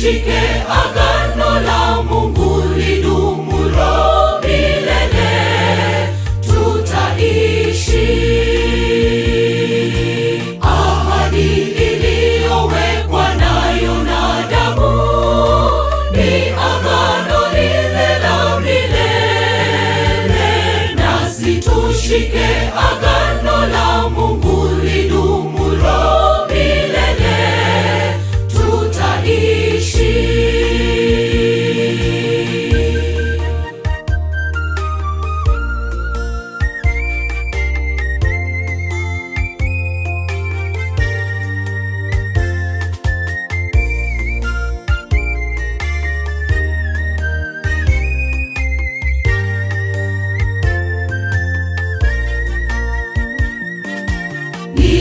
tushike agano la Mungu lidumulo milele, tutaishi. Ahadi iliyowekwa nayo na damu ni agano lile la milele, nasi tushike agano la Mungu lidumulo milele, tutaishi.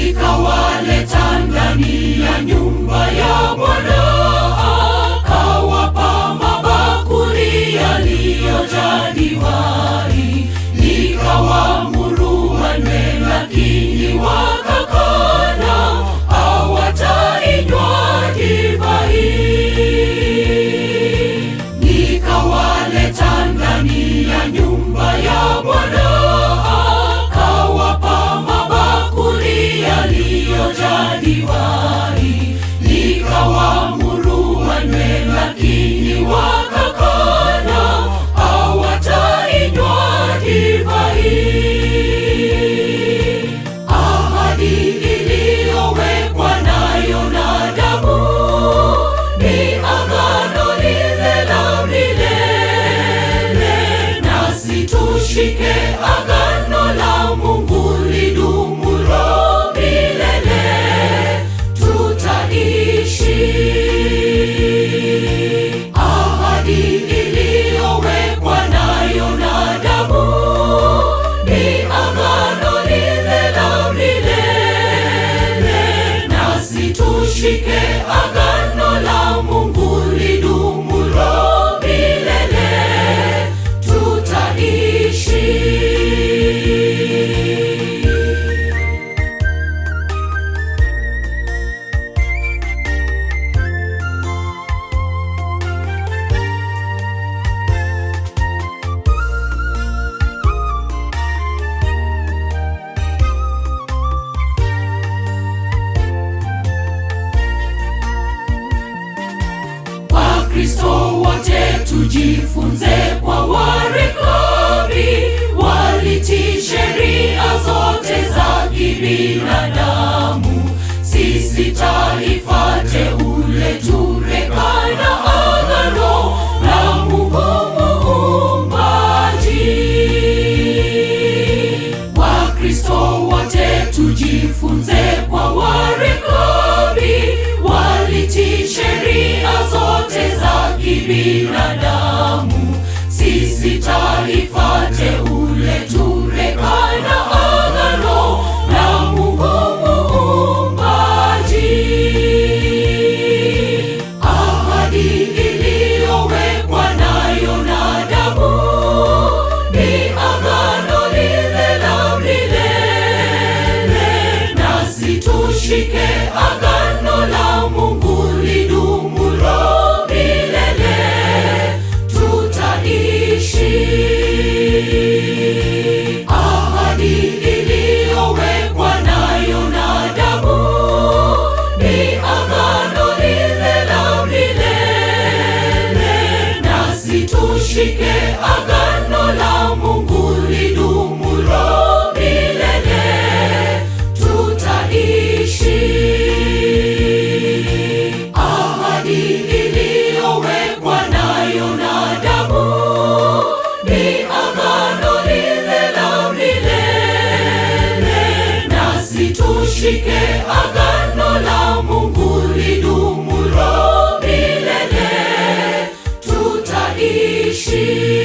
Nikawaleta ndani ya nyumba ya Bwana, akawapa mabakuli yaliyojaa divai. Nikawaamuru wanywe, lakini wakakana, hawatainywa divai. Nikawaleta ndani ya nyumba ya Bwana, yaliyojaa divai. Nikawaamuru wanywe, lakini wakakana, hawatainywa divai. Ahadi iliyowekwa nayo na damu ni agano lile la milele, nasi tushike agano la Mungu lidumulo milele, tutaishi. Ahadi iliyowekwa nayo na damu ni agano lile la milele, nasi tushike agano la Mungu lidumulo milele, tutaishi. Wakristo wote tujifunze kwa Warekabi, walitii sheria zote za kibinadamu. Sisi taifa teule turekana agano la Mungu Muumbaji. Wakristo wote tujifunze kwa Warekabi, walitii sheria zote za kibinadamu. Sisi taifa teule turekana agano la Mungu Muumbaji. Ahadi iliyowekwa nayo na damu ni agano lile la milele, nasi tushike agano la Mungu lidumulo milele, tutaishi. Ahadi iliyowekwa nayo na damu ni agano lile la milele, nasi tushike agano la Mungu lidumulo milele, tutaishi. Ahadi iliyowekwa nayo na damu ni agano lile la milele, nasi tushike agano la Mungu lidumulo milele, tutaishi.